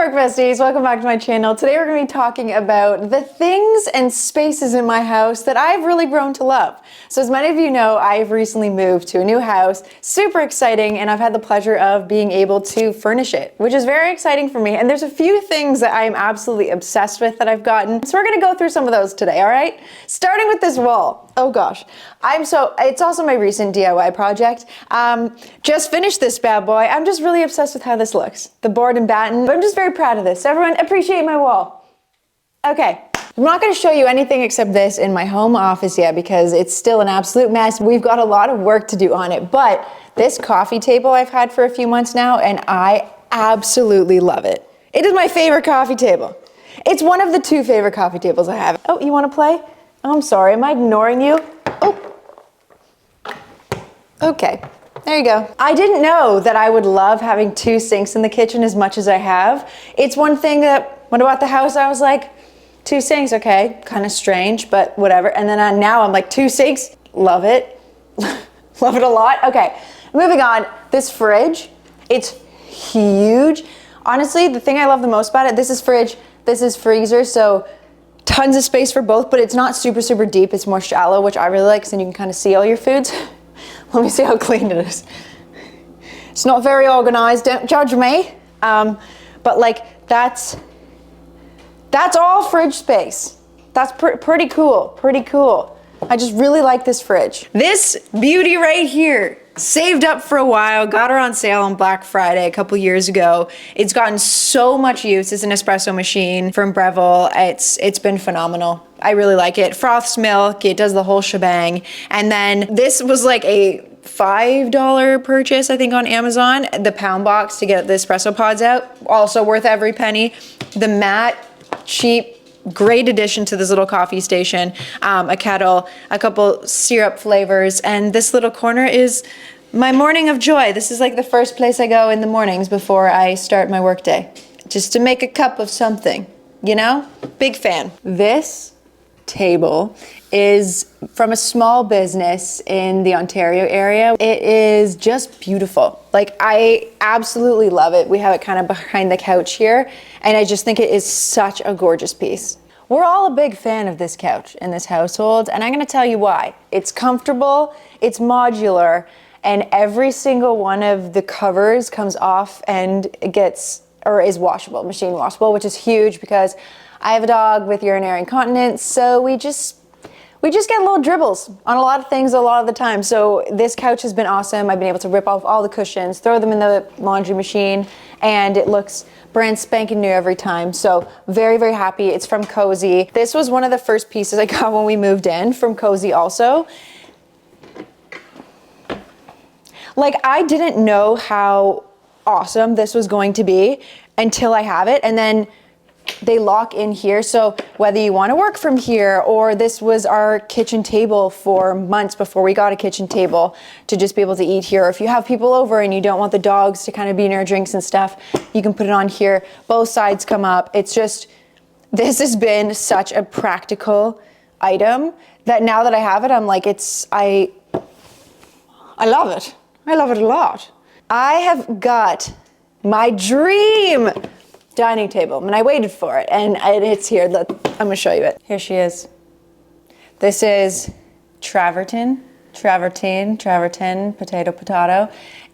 work besties, welcome back to my channel. Today we're going to be talking about the things and spaces in my house that I've really grown to love. So as many of you know, I've recently moved to a new house, super exciting, and I've had the pleasure of being able to furnish it, which is very exciting for me. And there's a few things that I am absolutely obsessed with that I've gotten. So we're going to go through some of those today, all right? Starting with this wall. Oh gosh, it's also my recent DIY project. Just finished this bad boy. I'm just really obsessed with how this looks. The board and batten, but I'm just very proud of this. Everyone appreciate my wall. Okay, I'm not gonna show you anything except this in my home office yet because it's still an absolute mess. We've got a lot of work to do on it, but this coffee table I've had for a few months now and I absolutely love it. It is my favorite coffee table. It's one of the two favorite coffee tables I have. Oh, you wanna play? Oh, I'm sorry, am I ignoring you? Oh. Okay, there you go. I didn't know that I would love having two sinks in the kitchen as much as I have. It's one thing that, when I bought the house, I was like, two sinks, okay, kind of strange, but whatever. And then now I'm like, two sinks, love it. Love it a lot. Okay, moving on. This fridge, it's huge. Honestly, the thing I love the most about it, this is fridge, this is freezer, so tons of space for both, but it's not super, super deep. It's more shallow, which I really like, because then you can kind of see all your foods. Let me see how clean it is. It's not very organized, don't judge me. But like, that's all fridge space. That's pretty cool, pretty cool. I just really like this fridge. This beauty right here, saved up for a while, got her on sale on Black Friday a couple years ago. It's gotten so much use. It's an espresso machine from Breville. It's been phenomenal. I really like it. Froths milk, it does the whole shebang. And then this was like a $5 purchase, I think, on Amazon. The pound box to get the espresso pods out, also worth every penny. The mat, cheap, great addition to this little coffee station, a kettle, a couple syrup flavors, and this little corner is my morning of joy. This is like the first place I go in the mornings before I start my workday, just to make a cup of something, you know? Big fan. This table is from a small business in the Ontario area. It is just beautiful. Like, I absolutely love it. We have it kind of behind the couch here, and I just think it is such a gorgeous piece. We're all a big fan of this couch in this household, and I'm gonna tell you why. It's comfortable, it's modular, and every single one of the covers comes off and is washable, machine washable, which is huge because I have a dog with urinary incontinence, so we just get little dribbles on a lot of things a lot of the time. So this couch has been awesome. I've been able to rip off all the cushions, throw them in the laundry machine, and it looks brand spanking new every time. So very, very happy. It's from Cozy. This was one of the first pieces I got when we moved in from Cozy also. Like, I didn't know how awesome this was going to be until I have it, and then they lock in here, so whether you want to work from here, or this was our kitchen table for months before we got a kitchen table to just be able to eat here. Or if you have people over and you don't want the dogs to kind of be near drinks and stuff, you can put it on here. Both sides come up. It's just, this has been such a practical item that now that I have it, I'm like, I love it. I love it a lot. I have got my dream dining table, and I waited for it, and it's here. I'm gonna show you it. Here she is. This is travertine, potato,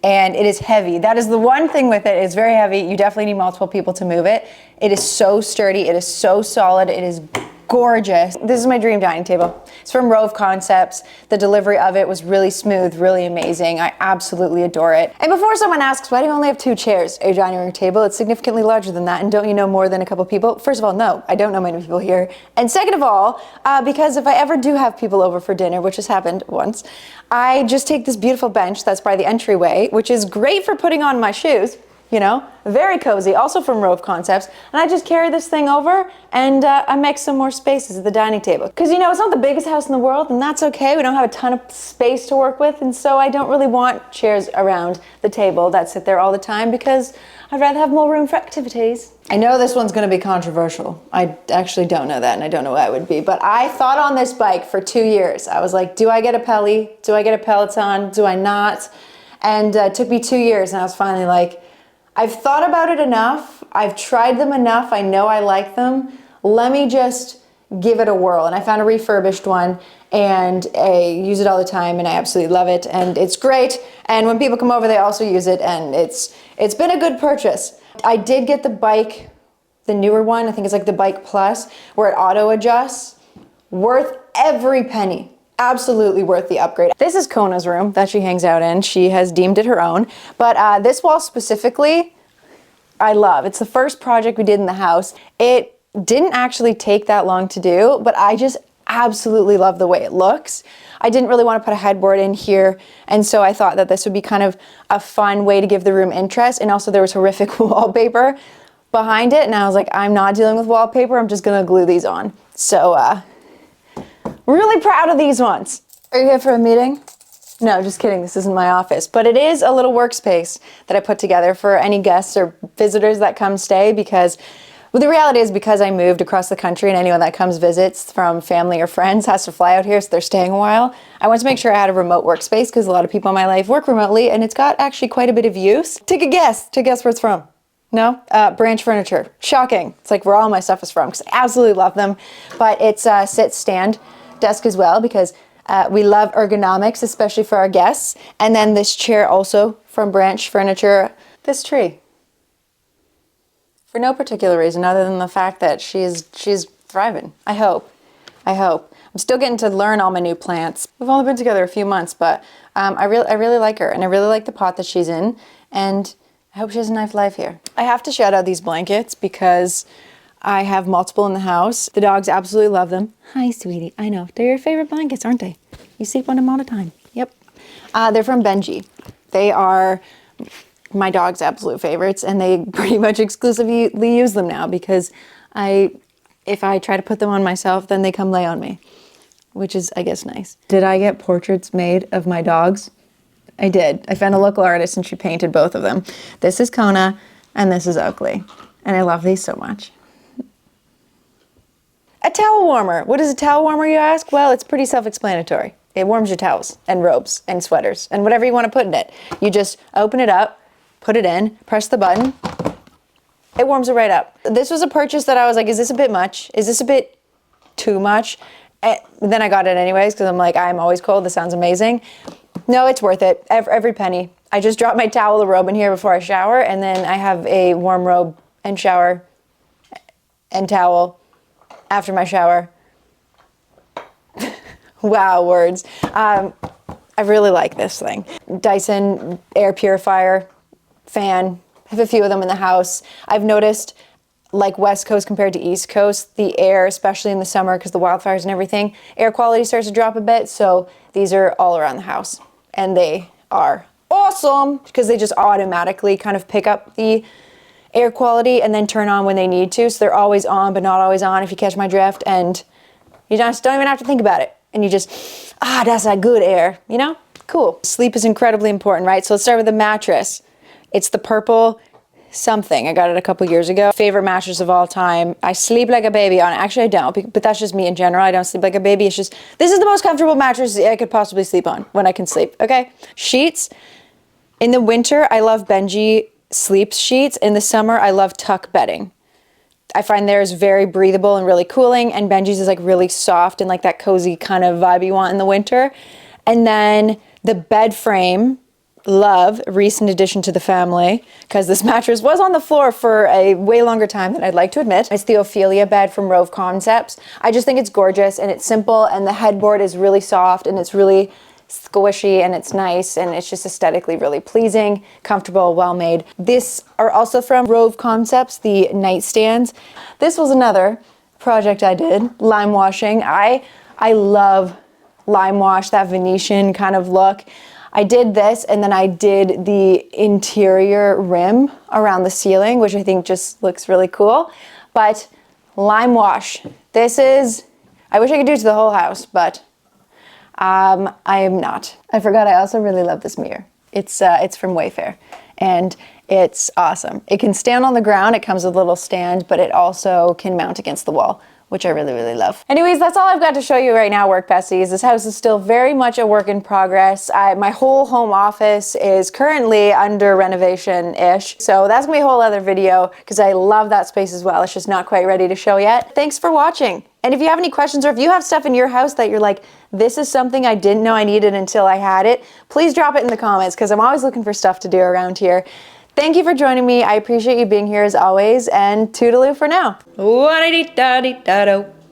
and it is heavy. That is the one thing with it. It's very heavy. You definitely need multiple people to move it. It is so sturdy. It is so solid. It is gorgeous. This is my dream dining table. It's from Rove Concepts. The delivery of it was really smooth, really amazing. I absolutely adore it. And before someone asks, why do you only have two chairs at your dining room table? It's significantly larger than that, and don't you know more than a couple people? First of all, no, I don't know many people here. And second of all, because if I ever do have people over for dinner, which has happened once, I just take this beautiful bench that's by the entryway, which is great for putting on my shoes, you know, very cozy, also from Rove Concepts. And I just carry this thing over and I make some more spaces at the dining table. Because, you know, it's not the biggest house in the world, and that's okay. We don't have a ton of space to work with, and so I don't really want chairs around the table that sit there all the time because I'd rather have more room for activities. I know this one's gonna be controversial. I actually don't know that, and I don't know what it would be, but I thought on this bike for 2 years. I was like, do I get a Pelly? Do I get a Peloton? Do I not? And it took me 2 years, and I was finally like, I've thought about it enough I've tried them enough. I know I like them. Let me just give it a whirl. And I found a refurbished one and I use it all the time and I absolutely love it and it's great. And when people come over, they also use it and it's been a good purchase. I did get the bike, the newer one, I think it's like the Bike Plus, where it auto adjusts. Worth every penny. Absolutely worth the upgrade. This is Kona's room that she hangs out in. She has deemed it her own. But this wall specifically, I love. It's the first project we did in the house. It didn't actually take that long to do, but I just absolutely love the way it looks. I didn't really want to put a headboard in here, and so I thought that this would be kind of a fun way to give the room interest, and also there was horrific wallpaper behind it, and I was like, I'm not dealing with wallpaper, I'm just gonna glue these on. So, really proud of these ones. Are you here for a meeting? No, just kidding, this isn't my office, but it is a little workspace that I put together for any guests or visitors that come stay because well, the reality is because I moved across the country and anyone that comes visits from family or friends has to fly out here so they're staying a while. I wanted to make sure I had a remote workspace because a lot of people in my life work remotely and it's got actually quite a bit of use. Take a guess where it's from. No? Branch Furniture. Shocking. It's like where all my stuff is from because I absolutely love them. But it's a sit-stand desk as well because we love ergonomics, especially for our guests. And then this chair also from Branch Furniture. This tree. For no particular reason other than the fact that she's thriving. I hope. I'm still getting to learn all my new plants. We've only been together a few months, but I really like her and I really like the pot that she's in and I hope she has a nice life here. I have to shout out these blankets because I have multiple in the house. The dogs absolutely love them. Hi, sweetie. I know. They're your favorite blankets, aren't they? You sleep on them all the time. Yep. They're from Benji. They are my dog's absolute favorites and they pretty much exclusively use them now because if I try to put them on myself, then they come lay on me, which is, I guess, nice. Did I get portraits made of my dogs? I did. I found a local artist and she painted both of them. This is Kona and this is Oakley. And I love these so much. A towel warmer. What is a towel warmer, you ask? Well, it's pretty self-explanatory. It warms your towels and robes and sweaters and whatever you want to put in it. You just open it up, put it in, press the button, it warms it right up. This was a purchase that I was like, is this a bit much? Is this a bit too much? And then I got it anyways because I'm like, I'm always cold, this sounds amazing. No, it's worth it, every penny. I just dropped my towel or robe in here before I shower and then I have a warm robe and shower and towel after my shower. Wow, words. I really like this thing. Dyson air purifier. Fan. I have a few of them in the house. I've noticed, like West Coast compared to East Coast, the air, especially in the summer because the wildfires and everything, air quality starts to drop a bit. So these are all around the house and they are awesome because they just automatically kind of pick up the air quality and then turn on when they need to. So they're always on, but not always on if you catch my drift. And you just don't even have to think about it. And you just, that's that good air, you know? Cool. Sleep is incredibly important, right? So let's start with the mattress. It's the purple something. I got it a couple years ago. Favorite mattress of all time. I sleep like a baby on it. Actually, I don't, but that's just me in general. I don't sleep like a baby. It's just, this is the most comfortable mattress I could possibly sleep on when I can sleep, okay? Sheets. In the winter, I love Benji sleep sheets. In the summer, I love tuck bedding. I find theirs very breathable and really cooling, and Benji's is like really soft and like that cozy kind of vibe you want in the winter. And then the bed frame, love, recent addition to the family, because this mattress was on the floor for a way longer time than I'd like to admit. It's the Ophelia bed from Rove Concepts. I just think it's gorgeous and it's simple and the headboard is really soft and it's really squishy and it's nice and it's just aesthetically really pleasing, comfortable, well made. This are also from Rove Concepts, the nightstands. This was another project I did, lime washing. I love lime wash, that Venetian kind of look. I did this and then I did the interior rim around the ceiling, which I think just looks really cool. But lime wash, this is, I wish I could do it to the whole house, but I am not. I forgot I also really love this mirror. It's from Wayfair and it's awesome. It can stand on the ground, it comes with a little stand, but it also can mount against the wall, which I really, really love. Anyways, that's all I've got to show you right now, work besties. This house is still very much a work in progress. My whole home office is currently under renovation-ish, so that's gonna be a whole other video because I love that space as well. It's just not quite ready to show yet. Thanks for watching. And if you have any questions, or if you have stuff in your house that you're like, this is something I didn't know I needed until I had it, please drop it in the comments because I'm always looking for stuff to do around here. Thank you for joining me. I appreciate you being here as always, and toodaloo for now. Wa-da-dee-da-dee-da-do.